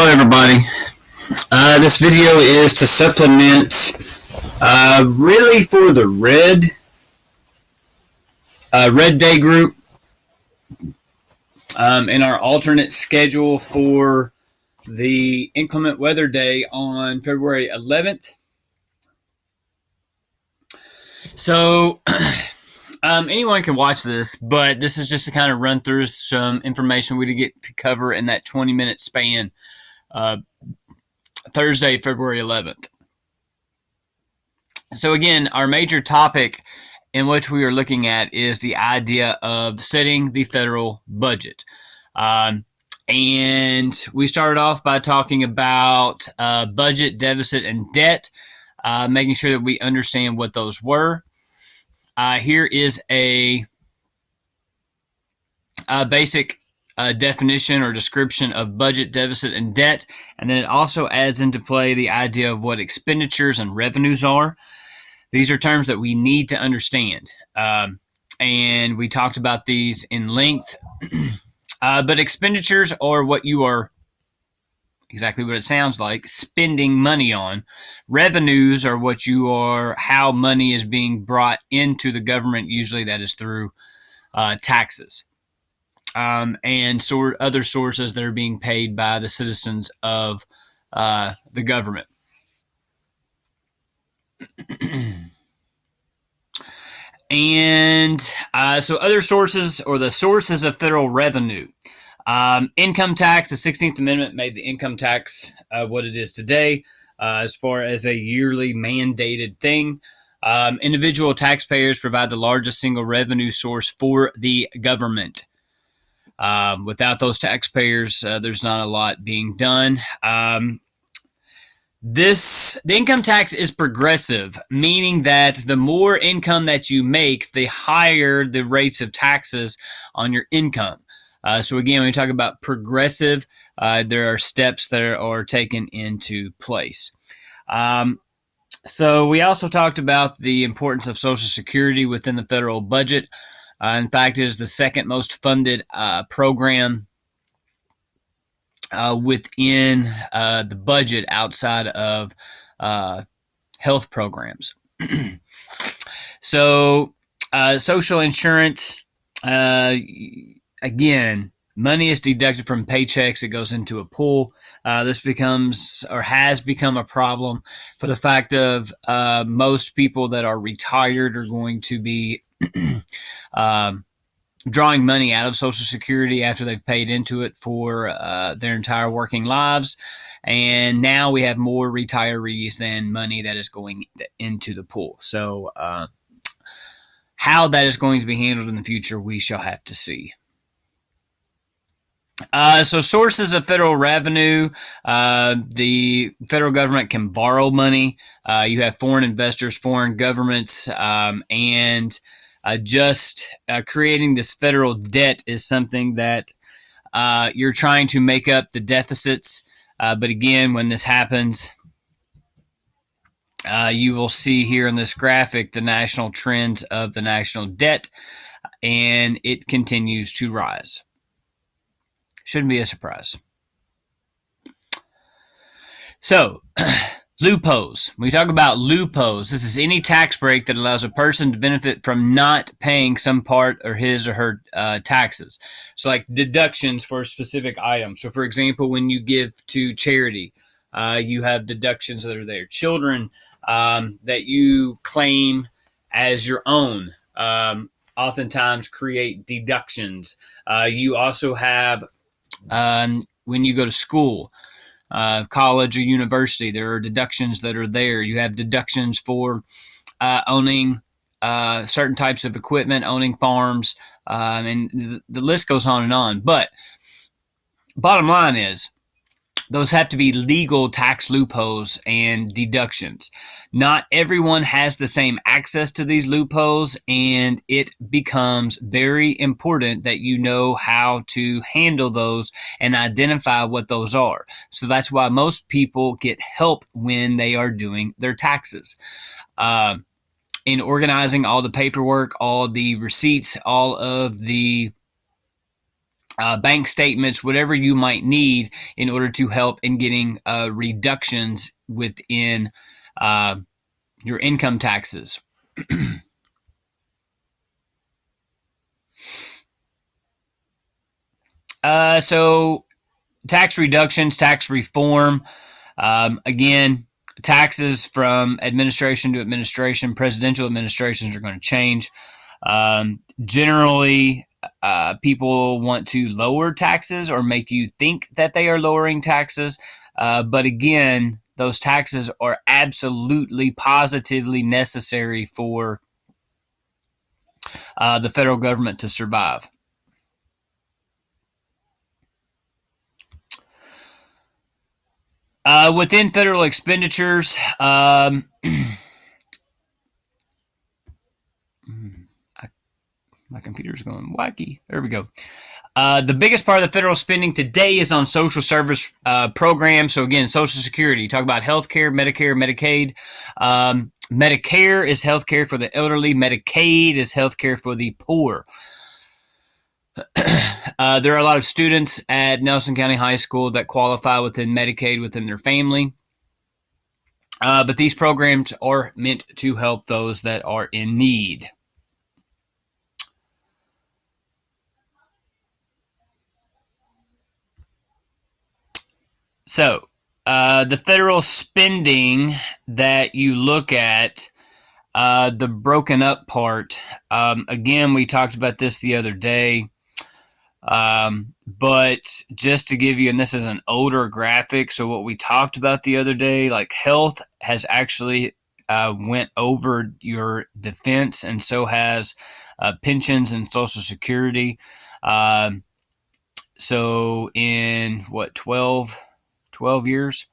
Hello, everybody. This video is to supplement, really for the red day group, in our alternate schedule for the inclement weather day on February 11th. So, anyone can watch this, but this is just to kind of run through some information we get to cover in that 20-minute span. Thursday, February 11th. So again, our major topic in which we are looking at is the idea of setting the federal budget. And we started off by talking about budget, deficit, and debt, making sure that we understand what those were. Here is a basic definition or description of budget, deficit, and debt, and then it also adds into play the idea of what expenditures and revenues are. These are terms that we need to understand, and we talked about these in length. But expenditures are what you are, exactly what it sounds like, spending money on. Revenues are what you are, how money is being brought into the government. Usually that is through taxes. And other sources that are being paid by the citizens of the government. And so other sources, or the sources of federal revenue. Income tax, the 16th Amendment made the income tax what it is today, as far as a yearly mandated thing. Individual taxpayers provide the largest single revenue source for the government. Without those taxpayers, there's not a lot being done. The income tax is progressive, meaning that the more income that you make, the higher the rates of taxes on your income. So again, when we talk about progressive, there are steps that are taken into place. So we also talked about the importance of Social Security within the federal budget. In fact, it is the second most funded program within the budget outside of health programs. So social insurance, again, money is deducted from paychecks. It goes into a pool. This becomes, or has become, a problem for the fact of most people that are retired are going to be drawing money out of Social Security after they've paid into it for their entire working lives. And now we have more retirees than money that is going into the pool. So how that is going to be handled in the future, we shall have to see. So sources of federal revenue, the federal government can borrow money. You have foreign investors, foreign governments, and creating this federal debt is something that you're trying to make up the deficits. But again, when this happens, you will see here in this graphic the national trends of the national debt, and it continues to rise. Shouldn't be a surprise. So, loopholes. When we talk about loopholes, this is any tax break that allows a person to benefit from not paying some part of his or her taxes. So like deductions for a specific item. So for example, when you give to charity, you have deductions that are there. Children that you claim as your own oftentimes create deductions. You also have, when you go to school, college or university, there are deductions that are there. You have deductions for owning certain types of equipment, owning farms, and the list goes on and on. But bottom line is, those have to be legal tax loopholes and deductions. Not everyone has the same access to these loopholes, and it becomes very important that you know how to handle those and identify what those are. So that's why most people get help when they are doing their taxes. In organizing all the paperwork, all the receipts, all of the bank statements, whatever you might need in order to help in getting reductions within your income taxes. So tax reductions, tax reform. Again, taxes from administration to administration, presidential administrations are going to change. Generally, people want to lower taxes or make you think that they are lowering taxes. But again, those taxes are absolutely, positively necessary for the federal government to survive. Within federal expenditures, my computer's going wacky. There we go. The biggest part of the federal spending today is on social service programs. So again, Social Security. You talk about healthcare, Medicare, Medicaid. Medicare is healthcare for the elderly. Medicaid is healthcare for the poor. There are a lot of students at Nelson County High School that qualify within Medicaid within their family. But these programs are meant to help those that are in need. So, the federal spending that you look at, the broken up part, again, we talked about this the other day. But just to give you, and this is an older graphic, so what we talked about the other day, like health has actually went over your defense, and so has pensions and Social Security. So in what, 12 years,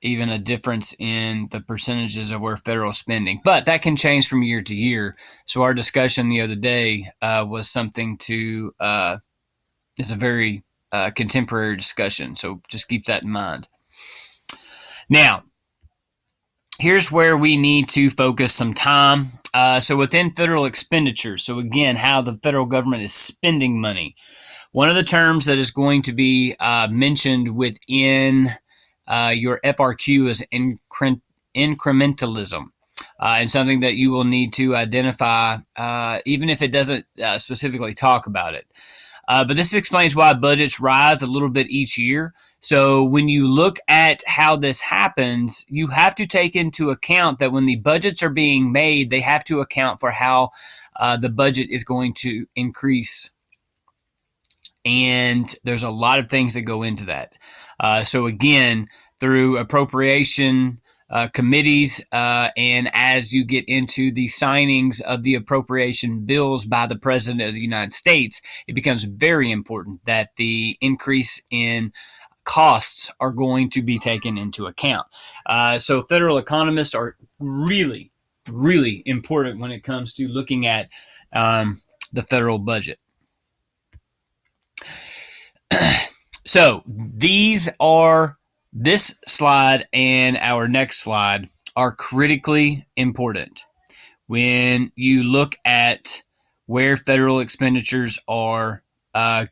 even a difference in the percentages of where federal spending. But that can change from year to year. So our discussion the other day was something to, is a very contemporary discussion. So just keep that in mind. Now, here's where we need to focus some time. So within federal expenditures, so again, how the federal government is spending money. One of the terms that is going to be mentioned within your FRQ is incrementalism, and something that you will need to identify, even if it doesn't specifically talk about it. But this explains why budgets rise a little bit each year. So when you look at how this happens, you have to take into account that when the budgets are being made, they have to account for how the budget is going to increase. And there's a lot of things that go into that. So again, through appropriation committees, and as you get into the signings of the appropriation bills by the President of the United States, it becomes very important that the increase in costs are going to be taken into account. So federal economists are really, really important when it comes to looking at the federal budget. So this slide and our next slide are critically important when you look at where federal expenditures are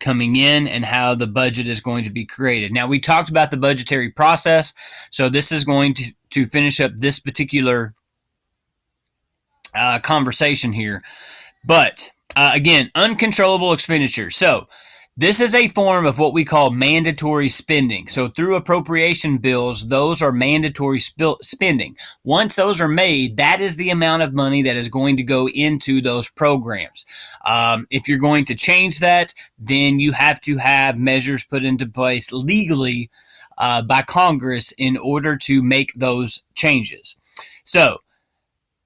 coming in and how the budget is going to be created. Now, we talked about the budgetary process, so this is going to finish up this particular conversation here. But again, uncontrollable expenditure. So this is a form of what we call mandatory spending. So through appropriation bills, those are mandatory spending. Once those are made, that is the amount of money that is going to go into those programs. If you're going to change that, then you have to have measures put into place legally by Congress in order to make those changes. So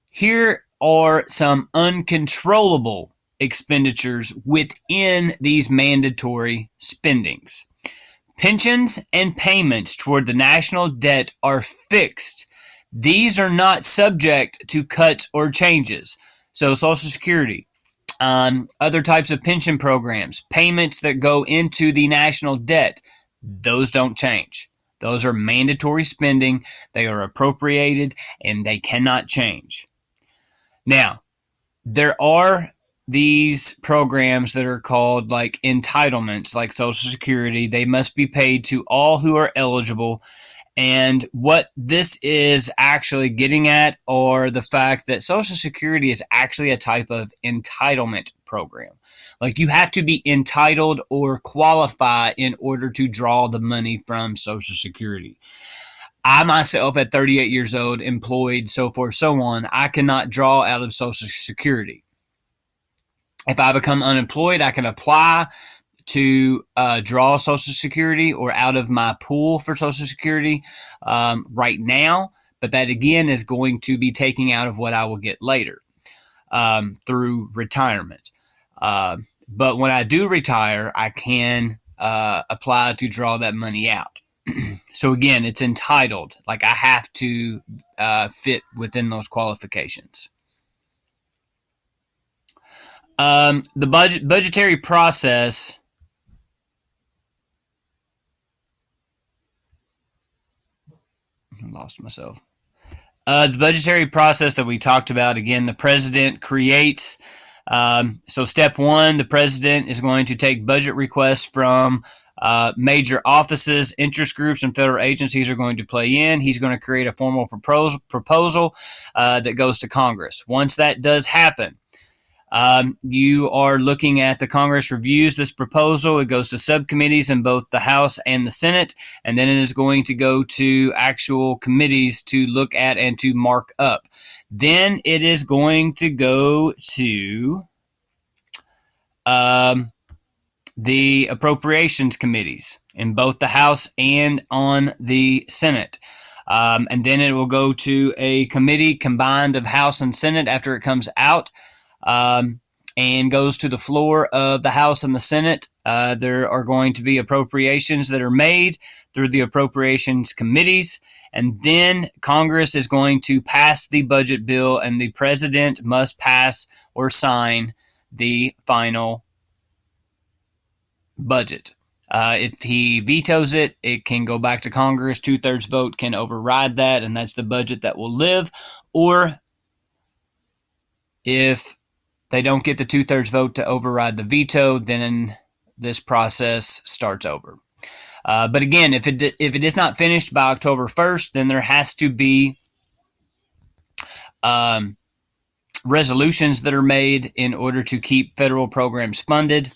here are some uncontrollable expenditures within these mandatory spendings. Pensions and payments toward the national debt are fixed. These are not subject to cuts or changes. So Social Security, other types of pension programs, payments that go into the national debt, those don't change. Those are mandatory spending. They are appropriated and they cannot change. Now, there are these programs that are called like entitlements, like Social Security, they must be paid to all who are eligible. And what this is actually getting at, or the fact that Social Security is actually a type of entitlement program. Like, you have to be entitled or qualify in order to draw the money from Social Security. I myself, at 38 years old, employed, so forth, so on, I cannot draw out of Social Security. If I become unemployed, I can apply to draw Social Security or out of my pool for Social Security right now, but that again is going to be taking out of what I will get later through retirement. But when I do retire, I can apply to draw that money out. So again, it's entitled. Like, I have to fit within those qualifications. The budgetary process. I lost myself. The budgetary process that we talked about, again, the president creates. So step one, the president is going to take budget requests from major offices, interest groups, and federal agencies are going to play in. He's going to create a formal proposal that goes to Congress. Once that does happen, you are looking at the Congress reviews this proposal. It goes to subcommittees in both the House and the Senate, and then it is going to go to actual committees to look at and to mark up. Then it is going to go to the appropriations committees in both the House and on the Senate. And then it will go to a committee combined of House and Senate after it comes out. And goes to the floor of the House and the Senate. There are going to be appropriations that are made through the appropriations committees, and then Congress is going to pass the budget bill, and the president must pass or sign the final budget. If he vetoes it, it can go back to Congress. 2/3 vote can override that, and that's the budget that will live. Or if they don't get the 2/3 vote to override the veto, then this process starts over. But again, if it is not finished by October 1st, then there has to be resolutions that are made in order to keep federal programs funded.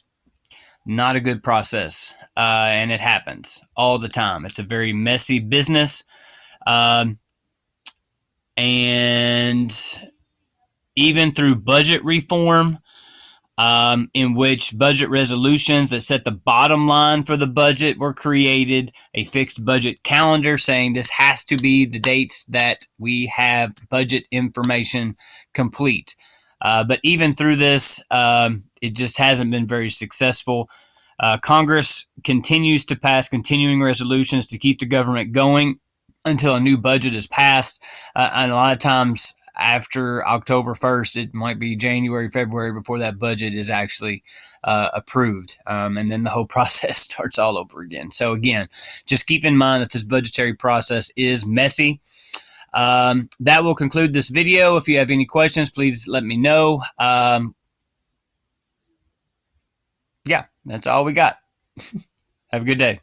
Not a good process, and it happens all the time. It's a very messy business, and even through budget reform, in which budget resolutions that set the bottom line for the budget were created, a fixed budget calendar saying this has to be the dates that we have budget information complete. But even through this, it just hasn't been very successful. Congress continues to pass continuing resolutions to keep the government going until a new budget is passed, and a lot of times after October 1st, it might be January, February before that budget is actually approved. And then the whole process starts all over again. So again, just keep in mind that this budgetary process is messy. That will conclude this video. If you have any questions, please let me know. Yeah, that's all we got. Have a good day.